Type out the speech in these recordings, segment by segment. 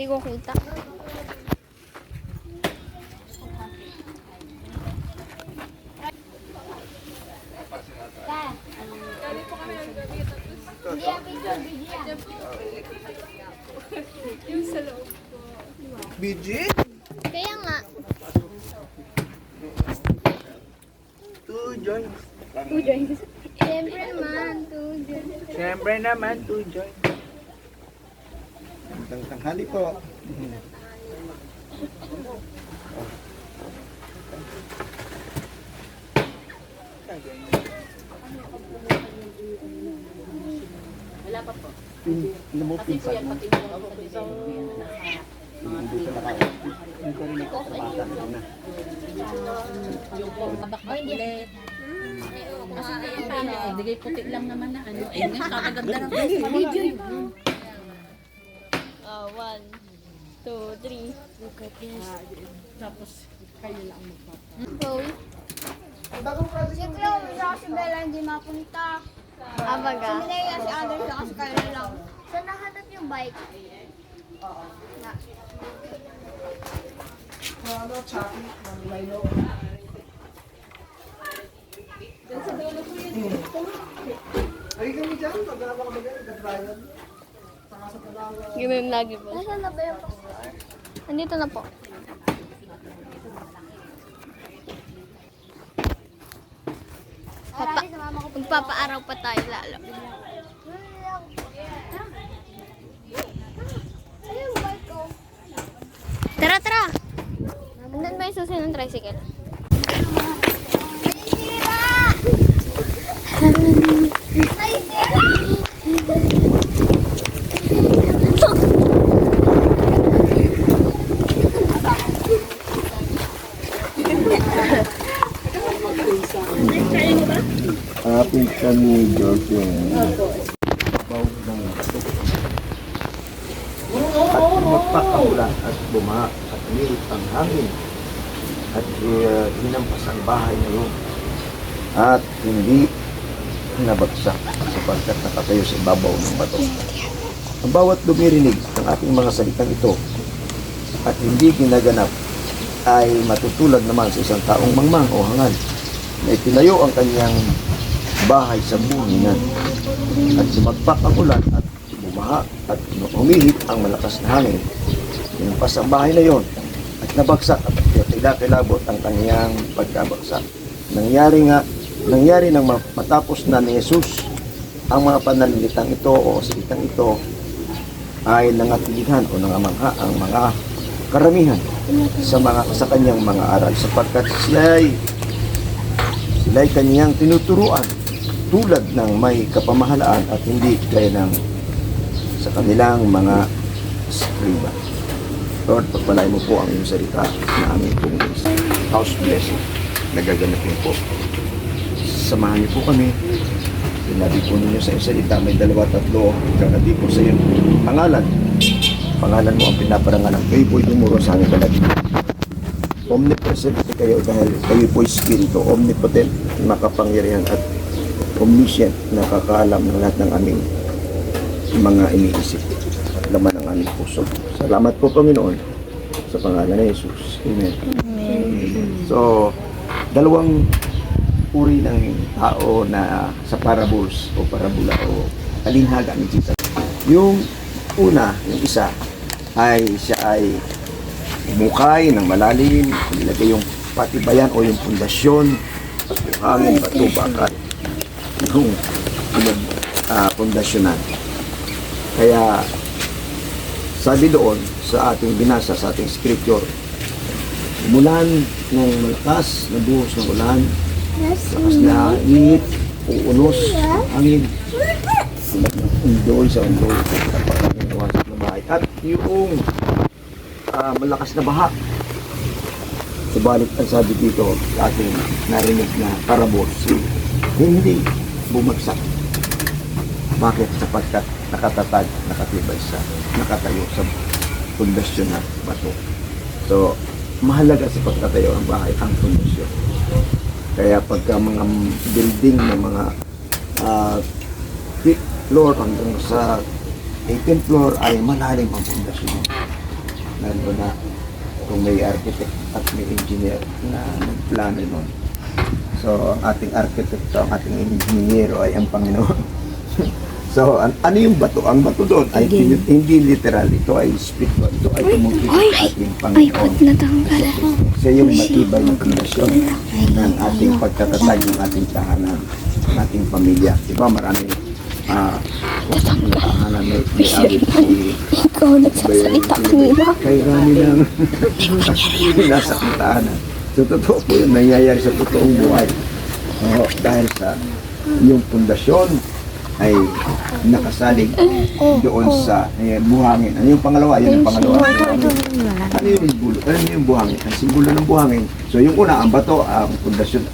Hindi ko kita. Yung sa loob ko. BG? Kaya nga. Two joints. Two joints. Siyempre naman. Tudo. Siyempre naman, two joints. Ang tanghali po. Wala pa po. Ano mo Kasi po yan, pati po sa design po yan. Hindi ka nakausap. Hindi ka rin nakatrabaho na. Yung po, kabakbak ulit. Kasi paano, digay puti lang naman na ano. Eh, ngayon kakaganda ng video yun. 1, 2, 3. Look at this. Tapos, kayo lang magpapa. Chloe. Si Chloe at si Bella hindi mapunta. Abaga. Si Minaya si Anders kasi kayo lang. Saan nahanap yung bike? Ay, kami dyan. Pag-alawa ka ba nag-trial? Ganun lagi po. Nasaan na ba yung pastor? Nandito na po. Marami sa mama ko. Magpapaaraw pa tayo lalo. Ano yung bike ko? Tara, tara! Andun ba yung susi ng tricycle? Ay, sira! Apit kami, George. Bawag ng bato. At magpakaulan at bumaha at umirit ang hangin at hinampas ang bahay na yun. At hindi nabagsak sapagkat nakatayo sa ibabaw ng bato. Ang bawat lumirinig ng ating mga salitang ito at hindi ginaganap ay matutulad naman sa isang taong mangmang o hangal na itinayo ang kanyang bahay sa buhingan at sumagpak ang ulan at bumaha at humihit ang malakas na hangin. Hinampas ang bahay na yon at nabagsak at kilabot ang kanyang pagkabagsak. Nangyari nang matapos na ni Jesus ang mga pananalitang ito o salitang ito ay nangatilihan o nangamangha ang mga karamihan sa kanyang mga aral sapagkat sila'y kanyang tinuturuan tulad ng may kapamahalaan at hindi gaya ng sa kanilang mga skriba. Lord, pagpalain mo po ang iyong salita na aming pong house blessing. Nagaganapin po. Samahan niyo po kami. Sinabi po ninyo sa iyong salita, may 2-3 kagabi po sa iyong pangalan. Pangalan mo ang pinaparangalan. Kayo po'y dumuro sa aming kalagyan. Omnipresent kayo dahil kayo po'y spirito. Omnipotent, makapangyarihan at omniscient, nakakaalam ng lahat ng aming mga iniisip at laman ng aming puso. Salamat po, Panginoon, sa pangalan ni Jesus. Amen. So, dalawang uri ng tao na sa parables o parabula o alinhaga ni Jesus. Yung una, yung isa, siya ay umukay ng malalim, nilagay yung patibayan o yung pundasyon, hangin, bato, bakat, yung pundasyonan. Kaya, sabi doon sa ating binasa, sa ating scripture, umulan ng malakas, nabuhos ng ulan, lakas na init, uunos, hangin, undoy sa undoy, napakagawas na bahay. At yung malakas na baha, subalit ang sabi dito sa ating narinig na parabol, hindi bumagsak. Bakit? Sapagkat nakatatag, nakatibay nakatayo sa pundasyon na bato. So, mahalaga sa pagtatayo ng bahay ang pundasyon. Kaya pagka mga building na mga 5th floor hanggang sa 18th floor ay malalim ang pundasyon. lalo na kung may architect at may engineer na nagplano nun. So, ang ating architect, ang ating engineero ay ang Panginoon. So, ano yung bato? Ang bato doon ay hindi literal. Ito ay spiritual. Ito ay tumutulong sa ating Ay, Panginoon. ba't natanggal ako? Siya yung matibay na pundasyon ng ating pagkatatag ng ating tahanan, ng ating pamilya. Diba maraming tahanan may abot si Ikaw nagsasalita kanina. kay rami ng nasa tahanan. So, totoo po yun, nangyayari sa totoong buhay. Dahil sa yung pundasyon ay nakasalig doon sa buhangin. Ano yung pangalawa? Yun yung pangalawa. Ano yung buhangin? Ang simbolo ng buhangin. So yung una, ang bato, ang pundasyon,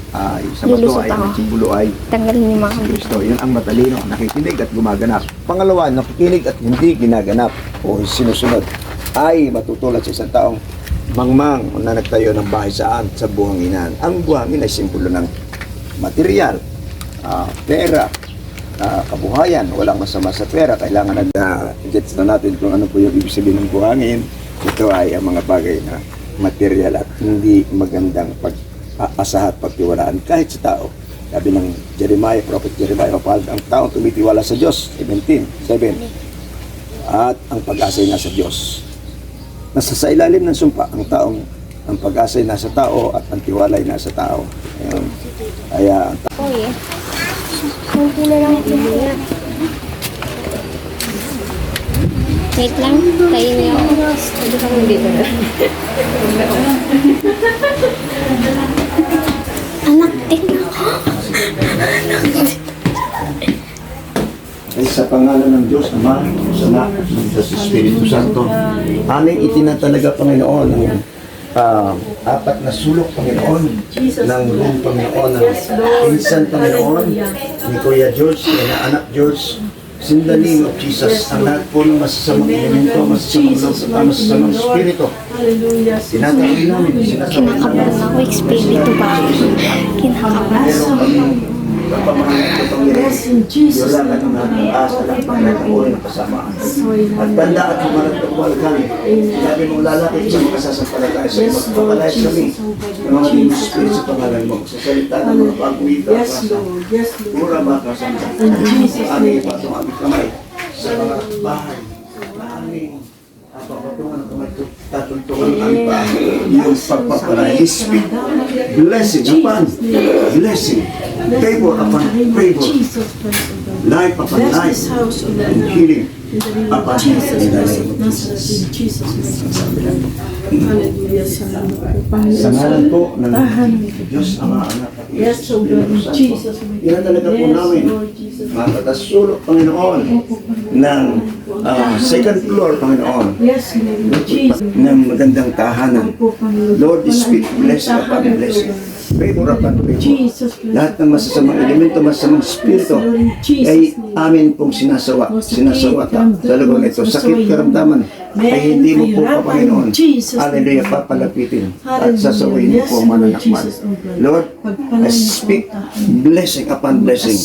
sa bato ay ang simbolo ay Tanggalin niyo mga Kristo. Yun ang matalino, nakikinig at gumaganap. Pangalawa, nakikinig at hindi ginaganap o sinusunod ay matutulad sa isang taong mangmang na nagtayo ng bahay saan sa buhanginan. Ang buhangin ay simbolo ng material, pera, kabuhayan. Walang masama sa pera. Kailangan gets na natin kung ano po yung ibig sabihin ng buhangin. Ito ay ang mga bagay na material at hindi magandang pag-asa at pagtiwalaan kahit sa tao. Sabi ng Jeremiah, Prophet Jeremiah, ang taong tumitiwala sa Diyos, 17:7. At ang pag-asa ay nasa Diyos. Nasa sa ilalim ng sumpa, ang pag-asa ay nasa tao at ang tiwala ay nasa tao. Ayun. Kaya Oh, yeah. Kunti na lang ito. Wait lang, tayo niyo ako. Hindi ka mong dito na. Anak, tingnan ko. ay sa pangalan ng Diyos, Ama, sa Anak, ng Diyos Espiritu Santo, aming itinatalaga, Panginoon, ang apat na sulok, Panginoon, ng buong Panginoon, ng pinsan, Panginoon, ni Kuya George, na anak George, in the name of Jesus, ang lahat po ng masasamang elemento, masasamang loob, at masasamang spirito, tinatawin namin, sinasabay Kinakabahan ako, espiritu ba? Kinakabahan. meron kami kapamahalan ito pangyayari. Wala ka ng nag-aas, wala ka ng nag-uwi ng kasamaan. At banda at humarap na kumal kami. Sabi mong lalaki sa makasasampalataya sa iyo. Pagpapalayas kami ng mga Holy Spirit sa pangalan mo. Sa salita ng mga pag-uwita. Mura makasama. Aming ipatong aming kamay sa mga bahay na aming papatungan ng kamay tatultungan ng aming pa yung pagpapalaya. Speak blessing upon blessing, favor upon favor, life upon life, and healing upon healing. Sa ngalan po ng Diyos, Ama, Anak, at Espiritu Santo, yan talaga po namin matatasulok, Panginoon, ng second floor, Panginoon, ng magandang tahanan. Lord, speak blessing upon blessing, favor upon favor. Lahat ng masasamang elemento, masasamang spirito ay amin pong sinasawata sa lugar ito. Sakit, karamdaman ay hindi mo po pa, Panginoon. Hallelujah, papalapitin at sasawayin mo po ang mananakman. Lord, I speak blessing upon blessing,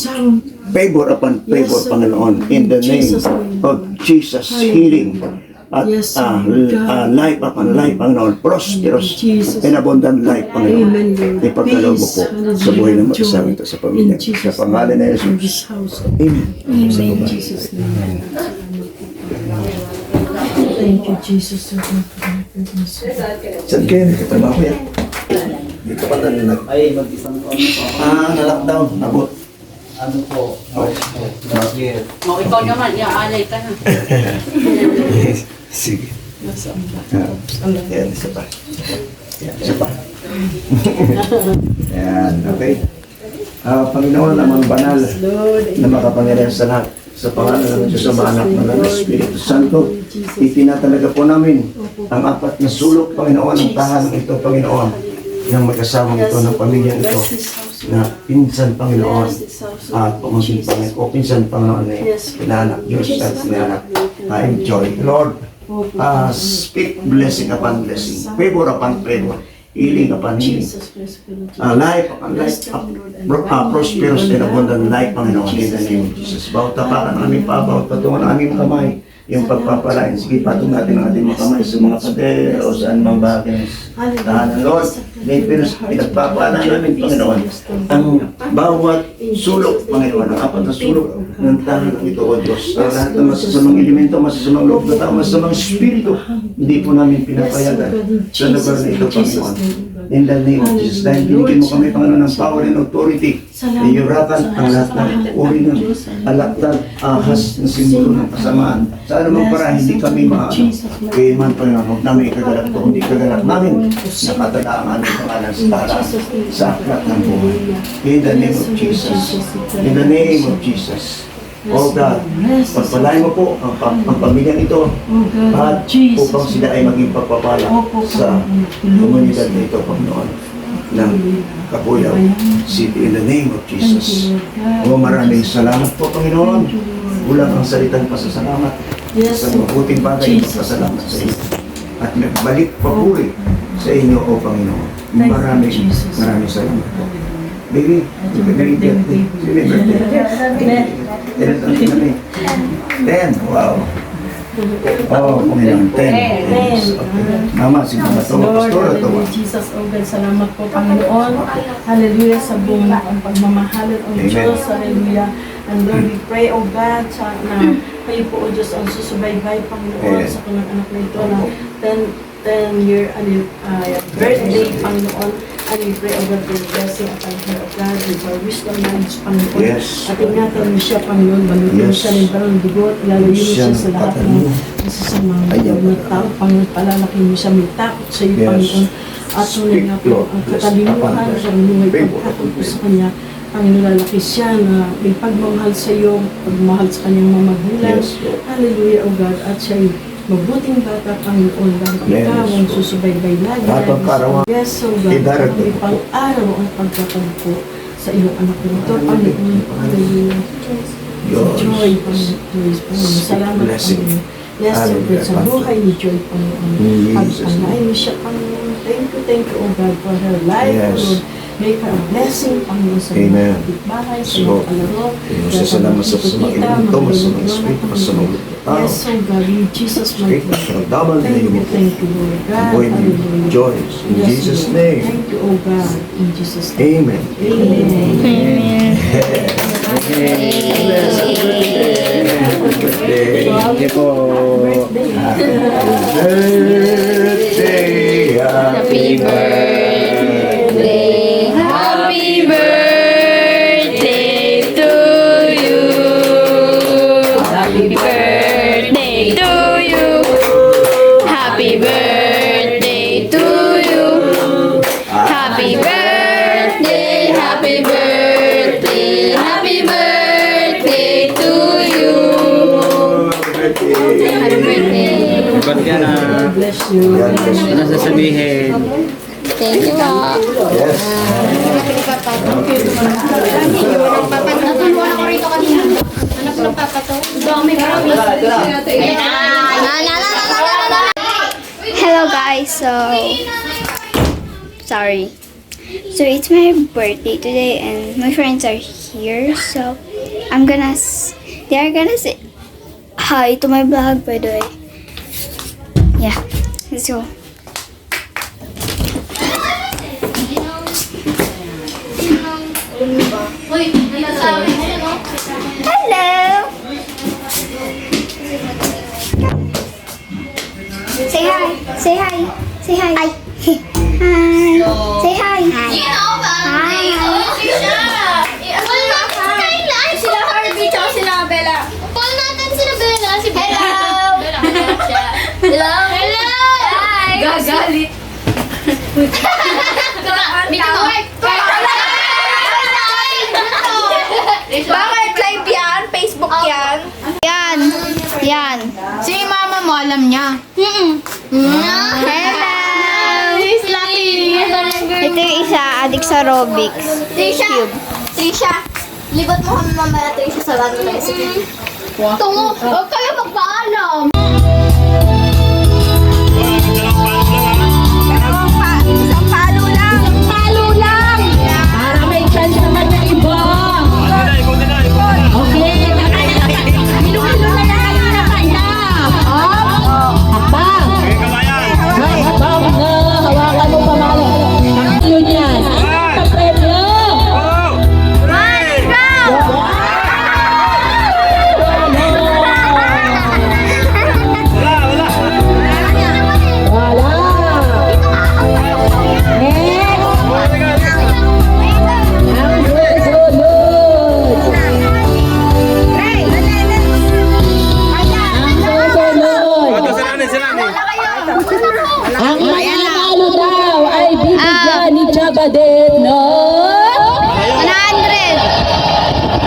favor upon favor, Panginoon, in the name of Jesus, healing at life upon life, Panginoon, prosperous and abundant life, Panginoon. Ipagkaloob mo po sa buhay ng mag-asawang ito sa pamilya. Sa pangalan na Jesus. Amen. Amen. Thank you, Jesus. Saan kayo nagtatrabaho yan? Dito pa na nag... Ay, mag-isang na-lockdown, nabot. ano po, last year. O, ikaw naman, alay ka na. Sige. Yan, isa pa. Yan, isa pa. Yan, okay. Panginoon, amang banal na makapangyarihan sa lahat. Sa pangalan ng Diyos, sa anak ng Espiritu Santo, itinatalaga po namin ang apat na sulok, Panginoon, ng tahanan ito, Panginoon, ng mag-asawang ito, ng pamilyang ito, na pinsan, Panginoon, at pamangkin, Panginoon, o pinsan, Panginoon, inanak, Diyos at inanak, enjoy. Lord, speak blessing upon blessing, favor upon favor, healing upon healing, life upon life, prosperous and abundant life, Panginoon, in the name of Jesus. Bawat tapakan ng aming pa, bawat patungan ng aming kamay, yung pagpapalain. Sige, patong natin ang ating mga kamay sa mga pader o saan mang bagay ng tahanan, Lord. May pinagpapala namin, Panginoon, ang bawat sulok, Panginoon, ang apat na sulok ng tahanan ito, O Diyos. Sa lahat ng masasamang elemento, masasamang loob na tao, masasamang spirito, hindi po namin pinapayagan sa lugar na ito, Panginoon. In the name of Jesus, dahil binigyan mo kami, Panginoon, ng power and authority, iyuratan ang lahat ng uri ng alaktad, ahas na simbolo ng kasamaan. Sa anumang paraan, hindi kami maano. Kaya man, Panginoon, huwag namin ikagalak ito, hindi ikagalak namin nakatala ang aming pangalan sa tala, sa aklat ng buhay. In the name of Jesus. In the name of Jesus. Oh God, pagpalain mo po ang pamilyang ito at upang sila ay maging pagpapala sa komunidad na ito, Panginoon, ng Kabuyao City. In the name of Jesus. Oh, maraming salamat po, Panginoon. Ulang ang salitang pasasalamat sa mabuting bagay ng pasasalamat sa iyo. At nagbalik papuri sa inyo, O Panginoon. Maraming salamat po. Baby, happy birthday. Happy birthday. 10. Wow. Oh, Panginoon, 10. Okay. Mama, si Mama Tawa, Pastora Tawa. Jesus, O God, salamat po, Panginoon. Hallelujah, sa buong ang pagmamahalan, O Diyos. Hallelujah. And Lord, we pray, O God, na kayo po, O Diyos, ang susubaybay, Panginoon, sa kanyang anak na ito na 10-year birthday, Panginoon. And we pray, O God, for your blessing upon her, O God, with our wisdom, knowledge, Panginoon. Yes. At ingatan mo siya, Panginoon, balutin mo siya ng barang dugot, lalayo mo siya sa lahat ng masasamang na tao, Panginoon, palalaki mo siya, may takot sa iyo, Yes. Panginoon. At tunay nga po, ang katalimuhan, sa may pagkakot po sa kanya, Panginoon, lalaki siya na may pagmamahal sa iyo, pagmamahal sa kanyang mga magulang. Yes, Lord. Hallelujah, O God, at siya ay mabuting bata, Panginoon, dahil Yes, ikaw ang Lord. susubaybay lagi. Habang karawan, Yes, O God, idarag may mo po. pang-araw ang pagkatagpo sa iyong anak na ito, Panginoon. Hallelujah. Diyos. Joy, Panginoon. Salamat, Blessing. Panginoon. Yes, O God, sa buhay ni Joy, Panginoon. In Jesus' Pagpalain mo siya, Panginoon. Thank you, O God, for her life, Yes. Lord. Make her a blessing, Panginoon, sa Amen. mga kapitbahay, sa So, mga kalaro. Salamat sa mga elemento, masamang espiritu, masamang tao. Yes, O God, in Jesus' mighty Espiritu, name. karamdaman na Thank iyo you, mo po. Lord God. Ang buhay niyo, Hallelujah. joy. In Yes, Jesus' Lord. name. Thank you, O God, in Jesus' name. Amen. Amen. Thank you po. Happy birthday. Happy birthday. Happy birthday to you. Happy birthday to you. Happy birthday to you. Happy birthday, happy birthday, happy birthday to you. Happy birthday. Ba't ka na? Bless you. Ano sasabihin? Thank you, Ma. Yes. Natulungan ako rito kanina. Anak ng papa to. Dami, marami. Hello guys, so sorry. So it's my birthday today and my friends are here, so they are gonna say hi to my vlog, by the way. Yeah, let's go. Hello. Say hi. Say hi. Say hi. Hi. Hi. Say hi. Hi. Sila Harvey tsaka sila Bella. Call natin sila Bella. Si Bella. Hello. Hello. Hi. Gagalit. Bakit live yan? Facebook yan? Yan. Yan. Si mama mo, alam niya. Hello. He's lucky. Ito yung isa, adik sa Robix. Trisha, libat mo kami mamaya, Trisha, sa lalo na sige. Tungo, huwag kayo magpaalam. Isang palo lang. Para may chance naman ng iba. Okay. Hilo-hilo na lang kayo na kanya.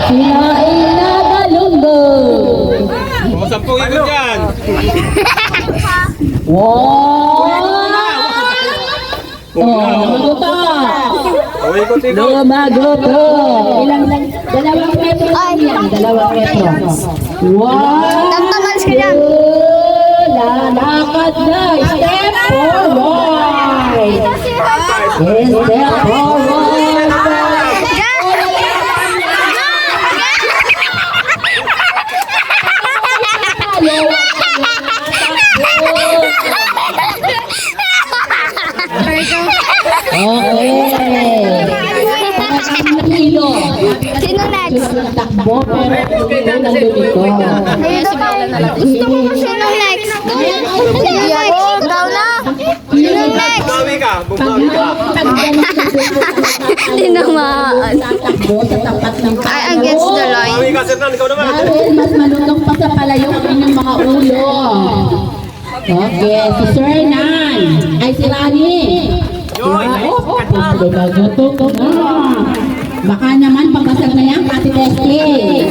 Sinaing na galunggong. O, 10 ikot yan. Wow! Lumago pa. O, ikot-ikot. Lumago to. Ilang lang? 2 metro lang yan. 2 metro. Wow! Tamtaman sila. Lalakad na. Step forward. Step forward. Sino next? Takbo pero nandito. Gusto ko kung sino next. Sino next? Ikaw na. Sino next? Bumawi ka. Bumawi ka. Tinamaan. Takbo sa tapat ng I against the line. Bumawi ka, Sernan. Ikaw naman. dahil mas malutong pa sa palayo ang inyong mga ulo. Okay, si Sir Nan. Ay, si Rani. Nagutok na. Baka naman pabasag na yan, Ate Tessie.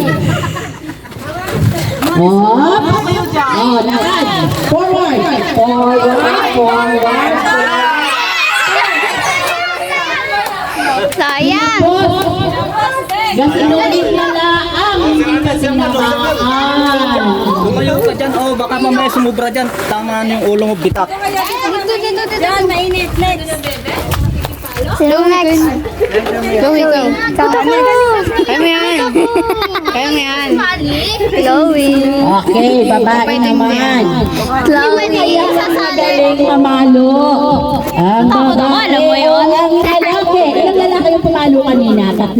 Hop. Oh, lakad. Forward. Forward. Sayang. Gasinulit na laang, hindi ka sinamaan. Lumayo ka dyan. O, baka mamaya sumubra dyan. Tama na yung ulo mo, bitak. Yan, mainit. Next. Sino next? Go, ikaw. Kaya mo yan. Kaya mo yan. Chloe. Okay, babae naman. Chloe. Magaling mamalo. Ang babae. alam mo yun? Ang lalaki. Ilang lalaki yung pumalo kanina? 3?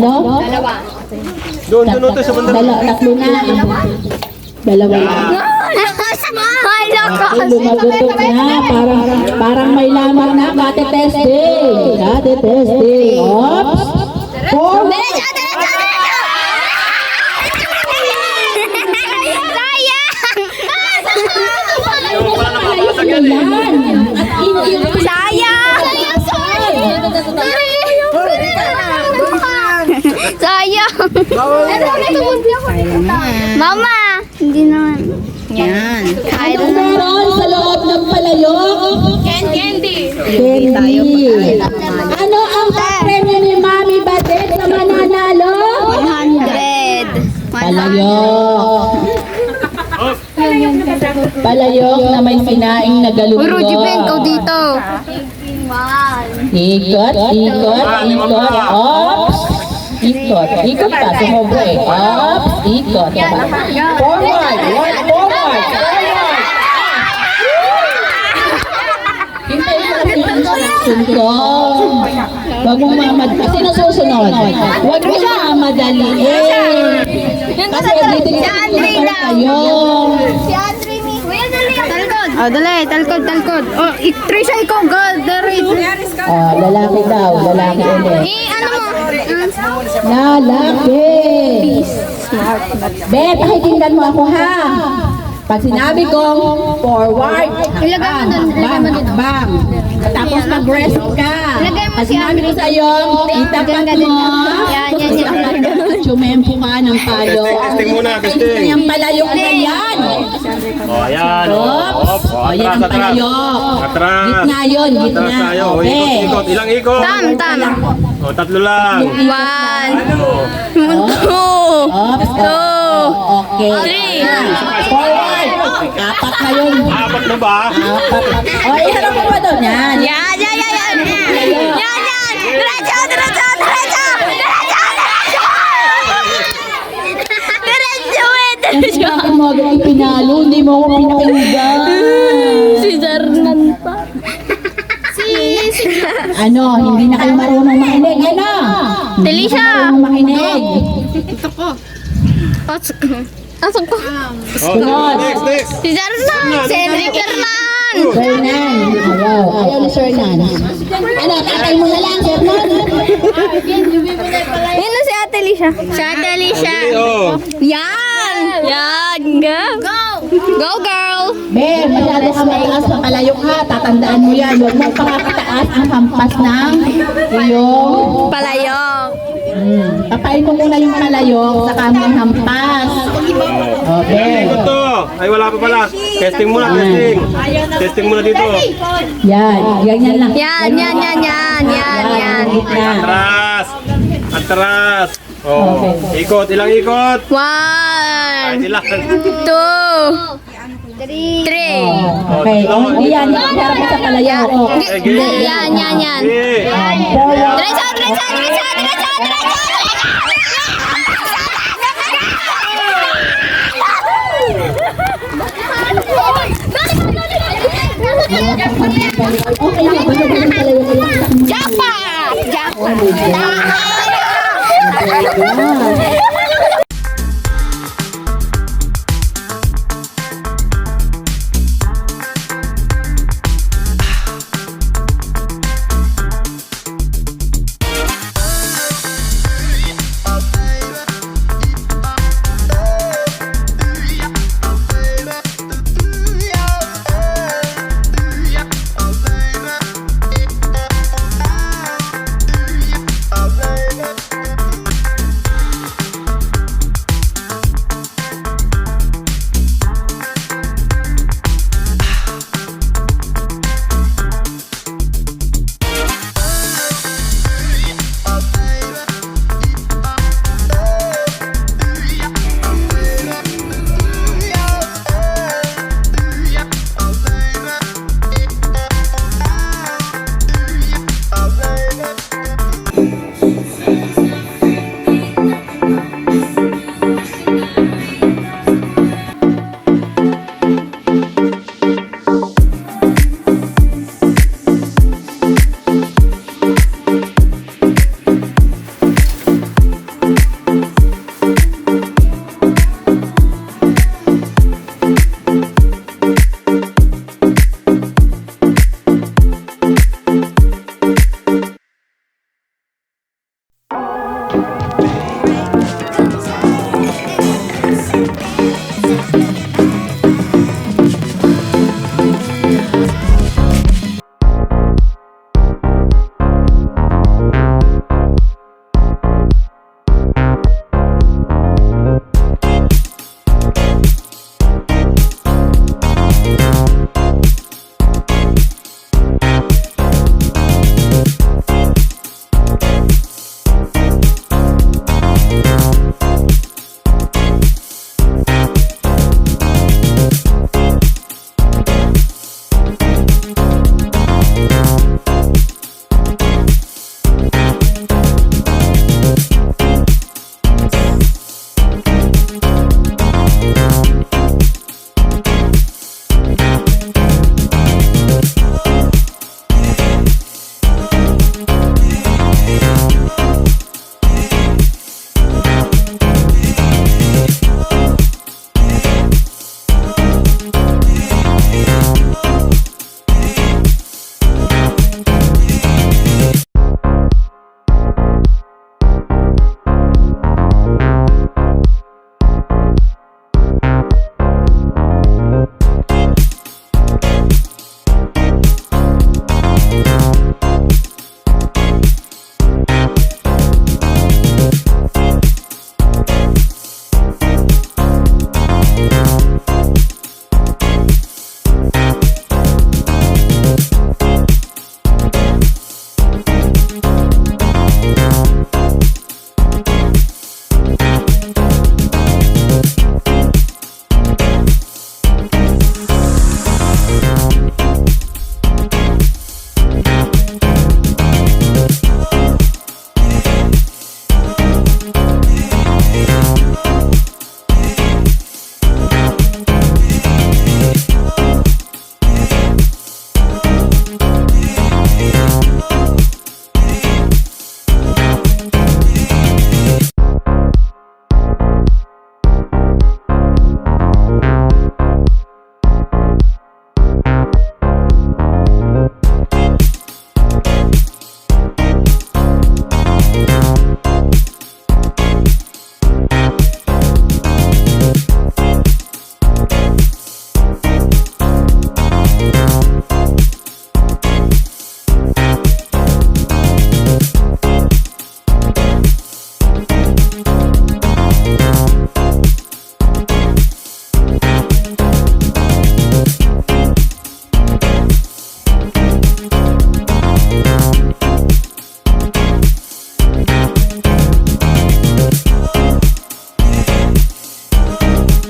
Doon to sa banda. 3 na. 2 na. Ay, Okay, lumagutok na. Parang may lamang na. Kate testing. Kate testing. Oops. Forward. Sayang. Mama. Hindi naman. Yan. Ano meron sa loob ng palayok? Candy. Ano ang premyo ni Mami Badet na mananalo? 100. Palayok. Palayok na may sinaing na galunggo. Rudy Ben, ikaw dito. Ikot. Ops. Ikot pa. Sumobra eh. Ops. Ikot. Forward. Hintayin mo kasi ang instruction ko. Huwag mong mamadali. Kasi nasusunod. Huwag mong mamadaliin. Kasi dito kayo. Si Andre ni. Kuya, dali. Oh, dali. Talkod. Oh, Trisha, ikaw. Go. Lalaki daw. Lalaki ulit. Ano mo? Lalaki. Be, pakikinggan mo ako ha. Pag sinabi kong forward, Ilagay mo dun, bang. Tapos mag-rest ka. Ilagay mo Pag si sinabi ko sa'yo, itapat mo. Yan. Sumempo ka ng palo. Testing muna, testing. Yung palayok na yan. O, ayan. Oops. O, yan ang palayok. Atras. Gitna yun, Atras gitna. tayo. O, Okay. ikot. Ilang ikot? Tam. O, 3 lang. 1. 2. Oops. Okay. 3. Forward. 4 na yun. 4 na ba? 4. O, iharap mo ba doon? Yan. Yan. Diretso. Kasi bakit mo agad ipinalo? Hindi mo ako pinakinggan. Si Zarnan pa. Ano? Hindi na kayo marunong makinig. Ano? Hindi Delisha. na kayo marunong makinig. Asan ko? O, next. Si Zarnan. Si Enrique Hernan. Sir Nan. Ayaw ni Sir Nan. Ano? Tatay mo na lang, Sir Nan. Yun na si Ate Alicia. Si Ate Alicia. O. Yan. Go, girl. Be, masyado ka mataas na palayok ha. Tatandaan mo yan. Huwag mong pakakataas ang hampas ng iyong Palayok. Papain mo muna yung malayok sa kaming hampas. Okay. Ikot to. Ay, wala pa pala. Testing muna, testing. Testing muna dito. Yan, ganyan lang. Yan. Gitna. Atras. Atras. Oh, ikot. Ilang ikot? 1, Ay, ilang. 2, 3. Okay. Oh, hindi yan. Harap mo sa malayok. Yan. Sige. Diretso. Okay na.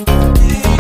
Thank